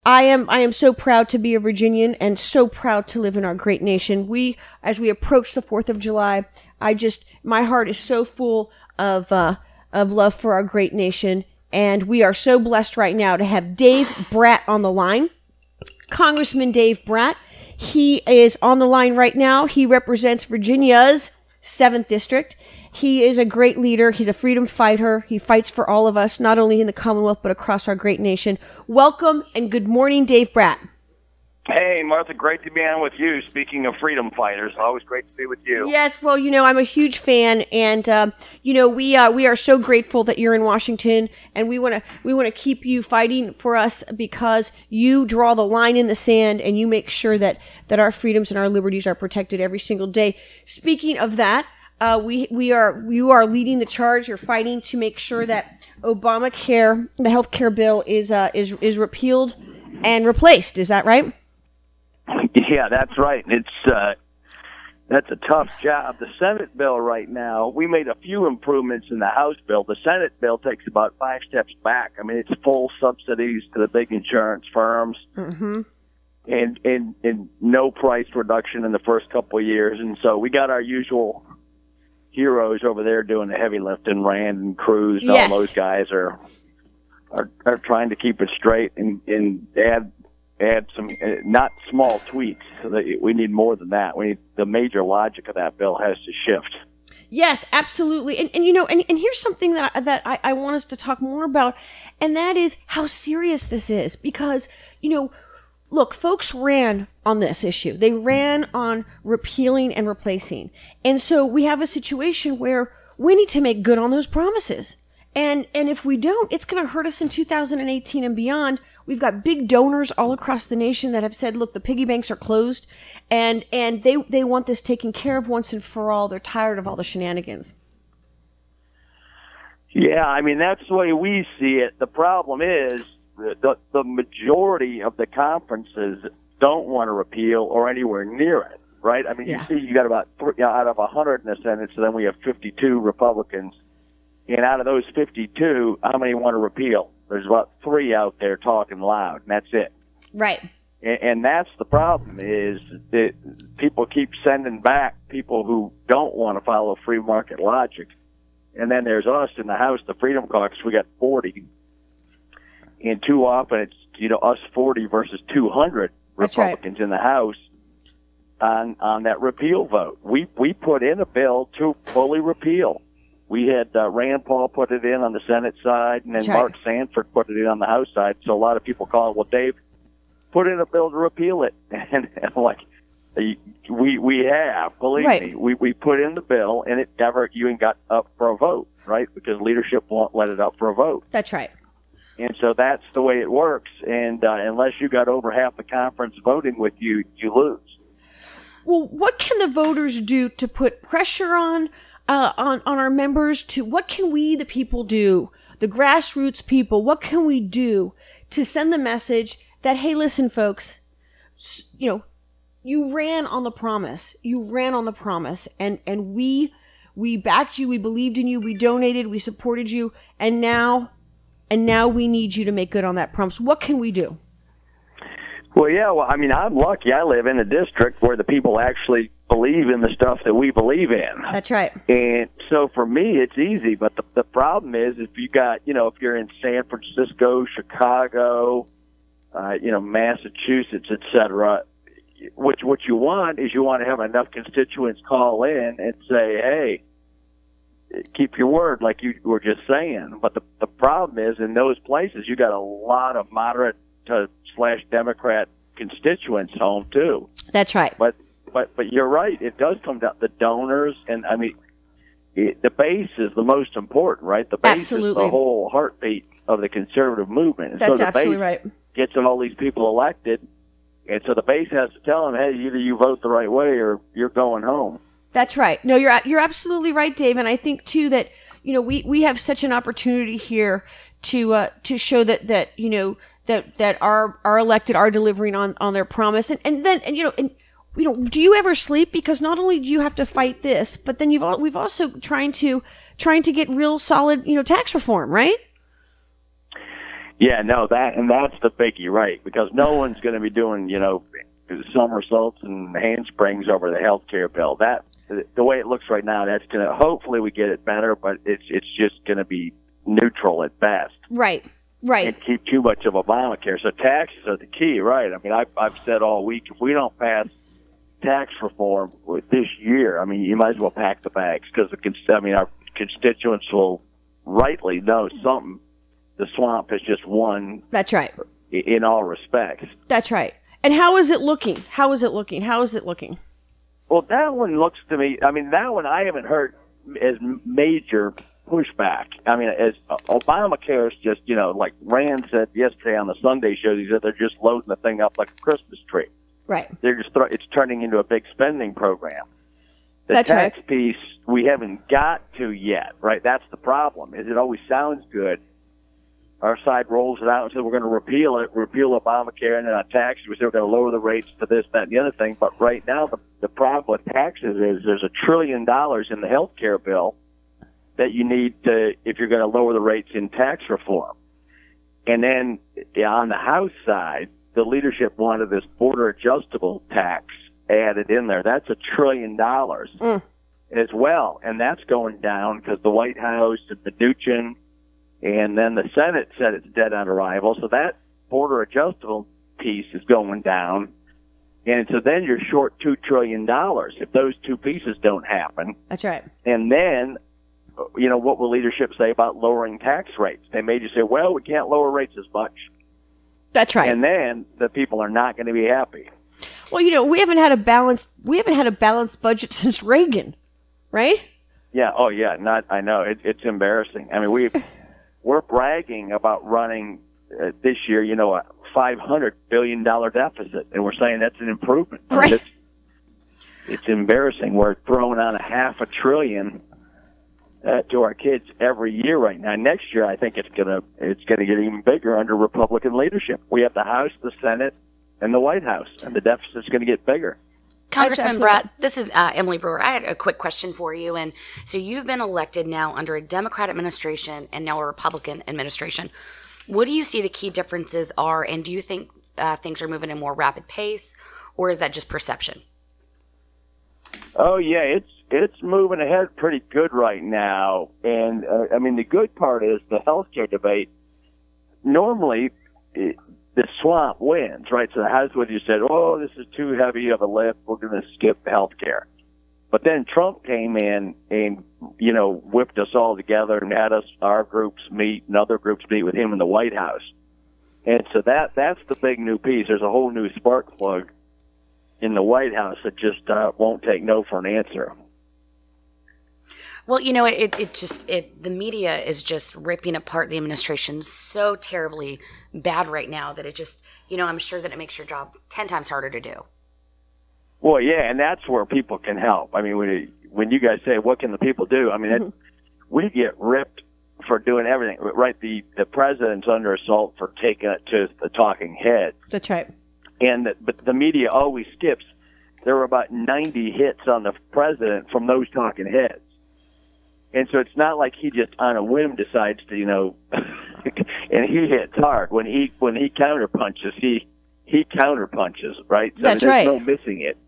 I am so proud to be a Virginian and so proud to live in our great nation. As we approach the 4th of July, my heart is so full of love for our great nation. And we are so blessed right now to have Dave Brat on the line. Congressman Dave Brat. He is on the line right now. He represents Virginia's 7th District. He is a great leader. He's a freedom fighter. He fights for all of us, not only in the Commonwealth, but across our great nation. Welcome and good morning, Dave Brat. Hey, Martha, great to be on with you. Speaking of freedom fighters, always great to be with you. Yes, well, I'm a huge fan, and we are so grateful that you're in Washington, and we want to keep you fighting for us because you draw the line in the sand and you make sure that our freedoms and our liberties are protected every single day. Speaking of that, you are leading the charge. You're fighting to make sure that Obamacare, the health care bill, is repealed and replaced. Is that right? Yeah, that's right. That's a tough job. The Senate bill right now, we made a few improvements in the House bill. The Senate bill takes about 5 steps back. I mean, it's full subsidies to the big insurance firms, and no price reduction in the first couple of years. And so we got our usual heroes over there doing the heavy lifting. Rand and Cruz and all those guys are trying to keep it straight and add some not small tweaks. We need more than that. We need the major logic of that bill has to shift. Yes, absolutely. And here's something that I want us to talk more about, and that is how serious this is. Because, look, folks ran on this issue. They ran on repealing and replacing. And so we have a situation where we need to make good on those promises. And if we don't, it's going to hurt us in 2018 and beyond. We've got big donors all across the nation that have said, look, the piggy banks are closed, and they want this taken care of once and for all. They're tired of all the shenanigans. Yeah, I mean, that's the way we see it. The problem is the majority of the conferences don't want to repeal or anywhere near it, right? I mean, you see you got about out of 100 in the Senate, so then we have 52 Republicans. And out of those 52, how many want to repeal? There's about 3 out there talking loud, and that's it. Right. And that's the problem, is that people keep sending back people who don't want to follow free market logic. And then there's us in the House, the Freedom Caucus, we got 40. And too often it's, us 40 versus 200 Republicans in the House on that repeal vote. We put in a bill to fully repeal. We had Rand Paul put it in on the Senate side, and then Mark Sanford put it in on the House side. So a lot of people call it, well, Dave, put in a bill to repeal it. And I'm like, we have, believe me. We put in the bill, and it never even got up for a vote, right? Because leadership won't let it up for a vote. That's right. And so that's the way it works. And unless you got over half the conference voting with you, you lose. Well, what can the voters do to put pressure on our members? What can we, the people, do? The grassroots people, what can we do to send the message that, hey, listen, folks, you ran on the promise. You ran on the promise, and we backed you. We believed in you. We donated. We supported you, and now we need you to make good on that promise. What can we do? Well, I mean, I'm lucky. I live in a district where the people actually believe in the stuff that we believe in. That's right. And so for me, it's easy. But the problem is, if you got, if you're in San Francisco, Chicago, Massachusetts, etc., what you want is you want to have enough constituents call in and say, hey, keep your word, like you were just saying. But the problem is, in those places, you got a lot of moderate to / Democrat constituents home too. That's right. But you're right. It does come down to the donors, and I mean, the base is the most important, right? The base is the whole heartbeat of the conservative movement. And That's so the absolutely base right. Gets all these people elected, and so the base has to tell them, hey, either you vote the right way or you're going home. That's right. No, you're absolutely right, Dave. And I think too that we have such an opportunity here to show that our elected are delivering on their promise, and do you ever sleep? Because not only do you have to fight this, but then we've also trying to get real solid tax reform, right? Yeah, no, that's the biggie, right? Because no one's going to be doing, somersaults and handsprings over the health care bill. That, the way it looks right now, that's going to, hopefully we get it better, but it's just going to be neutral at best. Right. Right. And keep too much of Obamacare. So taxes are the key, right? I mean, I've said all week, if we don't pass tax reform this year, I mean, you might as well pack the bags, because our constituents will rightly know something. The swamp has just won. That's right. In all respects. That's right. And how is it looking? How is it looking? Well, that one looks to me, I mean, that one I haven't heard as major pushback. I mean, as Obamacare is just, like Rand said yesterday on the Sunday show, he said they're just loading the thing up like a Christmas tree. Right. They're just it's turning into a big spending program. The That's tax right. piece we haven't got to yet, right? That's the problem. Is it always sounds good. Our side rolls it out and says we're going to repeal Obamacare, and then on taxes we say we're going to lower the rates for this, that, and the other thing. But right now the problem with taxes is there's $1 trillion in the health care bill that you need to, if you're going to lower the rates in tax reform. And then on the House side, the leadership wanted this border adjustable tax added in there. That's $1 trillion as well, and that's going down because the White House and Mnuchin, and then the Senate said it's dead on arrival. So that border adjustable piece is going down, and so then you're short $2 trillion if those two pieces don't happen. That's right. And then, what will leadership say about lowering tax rates? They may just say, well, we can't lower rates as much. That's right. And then the people are not going to be happy. Well, we haven't had a balanced budget since Reagan, right? Yeah. Oh, yeah. I know. It's embarrassing. I mean, we're bragging about running this year, a $500 billion deficit, and we're saying that's an improvement. Right. It's embarrassing. We're throwing on $500 billion to our kids every year right now. Next year, I think it's gonna get even bigger under Republican leadership. We have the House, the Senate, and the White House, and the deficit's going to get bigger. Congressman Brat, this is Emily Brewer. I had a quick question for you. And so you've been elected now under a Democrat administration and now a Republican administration. What do you see the key differences are, and do you think things are moving at a more rapid pace, or is that just perception? Oh, yeah, it's moving ahead pretty good right now. And, I mean, the good part is the healthcare debate. Normally, the swamp wins, right? So the House would have said, oh, this is too heavy of a lift. We're going to skip healthcare. But then Trump came in and, whipped us all together and had our groups meet and other groups meet with him in the White House. And so that's the big new piece. There's a whole new spark plug in the White House that just won't take no for an answer. Well, the media is just ripping apart the administration so terribly bad right now that it just, I'm sure that it makes your job 10 times harder to do. Well, yeah, and that's where people can help. I mean, when you guys say, what can the people do? I mean, we get ripped for doing everything, right? The president's under assault for taking it to the talking heads. That's right. But the media always skips. There were about 90 hits on the president from those talking heads. And so it's not like he just on a whim decides to, and he hits hard. When he counterpunches, he counterpunches, right? So that's there's right. no missing it.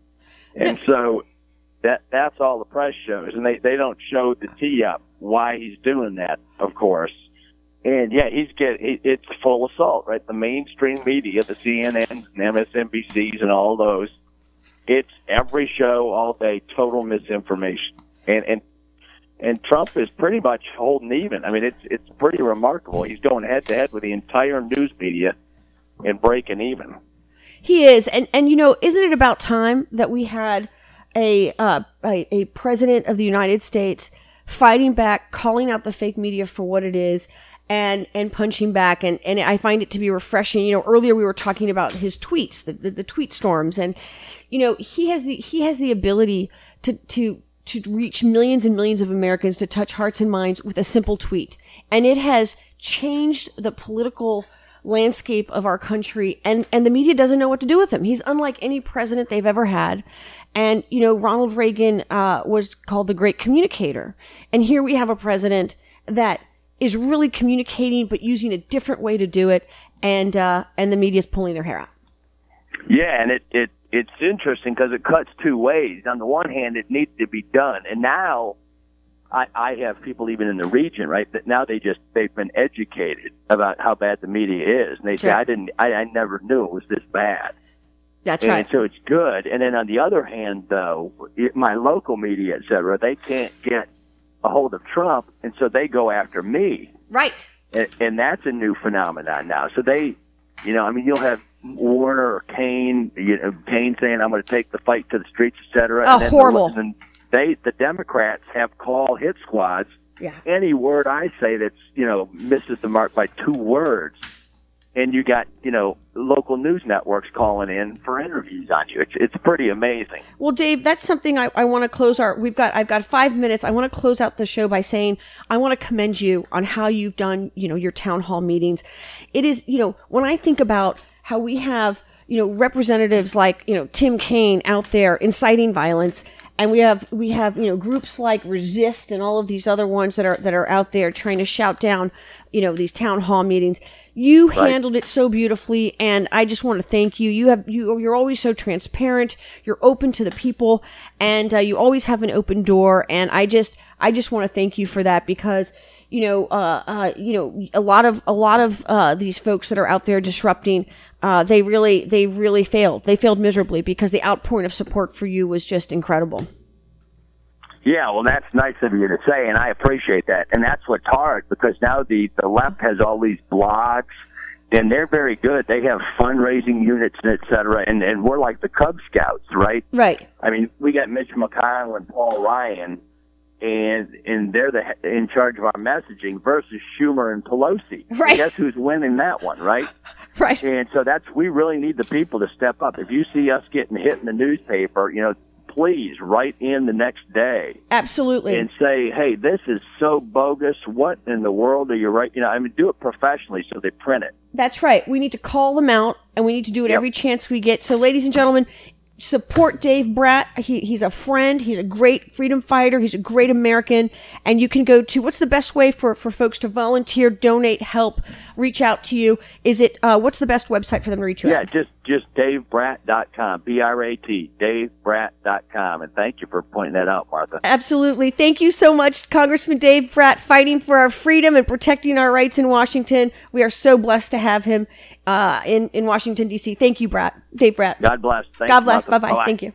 And so that's all the press shows, and they don't show the tee up why he's doing that, of course. And yeah, it's full assault, right? The mainstream media, the CNNs and MSNBCs and all those, it's every show all day, total misinformation. And Trump is pretty much holding even. I mean, it's pretty remarkable. He's going head to head with the entire news media and breaking even. He is, and isn't it about time that we had a president of the United States fighting back, calling out the fake media for what it is, and punching back, and I find it to be refreshing. Earlier we were talking about his tweets, the tweet storms, and he has the ability to reach millions and millions of Americans, to touch hearts and minds with a simple tweet. And it has changed the political landscape of our country, and the media doesn't know what to do with him. He's unlike any president they've ever had. And, Ronald Reagan was called the great communicator. And here we have a president that is really communicating, but using a different way to do it, and the media's pulling their hair out. Yeah, and it's interesting because it cuts two ways. On the one hand, it needs to be done, and now I have people even in the region, right, that now they've been educated about how bad the media is, and they say, I never knew it was this bad. That's right. And so it's good. And then on the other hand, though, my local media, et cetera, they can't get a hold of Trump, and so they go after me. Right. And that's a new phenomenon now. So they, you'll have Warner or Kane, Kane saying, I'm going to take the fight to the streets, et cetera. Oh, horrible. And the Democrats have call hit squads. Yeah. Any word I say that's, misses the mark by 2 words, and you got, local news networks calling in for interviews on you. It's pretty amazing. Well, Dave, that's something I want to close I've got 5 minutes. I want to close out the show by saying I want to commend you on how you've done, your town hall meetings. It is, when I think about how we have, representatives like, Tim Kaine out there inciting violence, and we have groups like Resist and all of these other ones that are out there trying to shout down, these town hall meetings. You handled it so beautifully, and I just want to thank you. You're always so transparent. You're open to the people, and you always have an open door. And I just want to thank you for that, because a lot of these folks that are out there disrupting, they really failed. They failed miserably because the outpouring of support for you was just incredible. Yeah, well, that's nice of you to say, and I appreciate that. And that's what's hard, because now the left has all these blogs, and they're very good. They have fundraising units, et cetera, and we're like the Cub Scouts, right? Right. I mean, we got Mitch McConnell and Paul Ryan, and they're in charge of our messaging versus Schumer and Pelosi. Right. And guess who's winning that one, right? Right. And so we really need the people to step up. If you see us getting hit in the newspaper, please write in the next day. Absolutely. And say, hey, this is so bogus. What in the world are you writing? Do it professionally so they print it. That's right. We need to call them out, and we need to do it every chance we get. So, ladies and gentlemen, support Dave Brat. He's a friend. He's a great freedom fighter. He's a great American. And you can go to, what's the best way for folks to volunteer, donate, help, reach out to you? Is it, what's the best website for them to reach you at? Yeah, just DaveBrat.com, B-R-A-T, DaveBrat.com. And thank you for pointing that out, Martha. Absolutely. Thank you so much, Congressman Dave Brat, fighting for our freedom and protecting our rights in Washington. We are so blessed to have him in Washington, D.C. Thank you, Dave Brat. God bless. Thanks, God bless. Martha. Bye-bye. Thank you.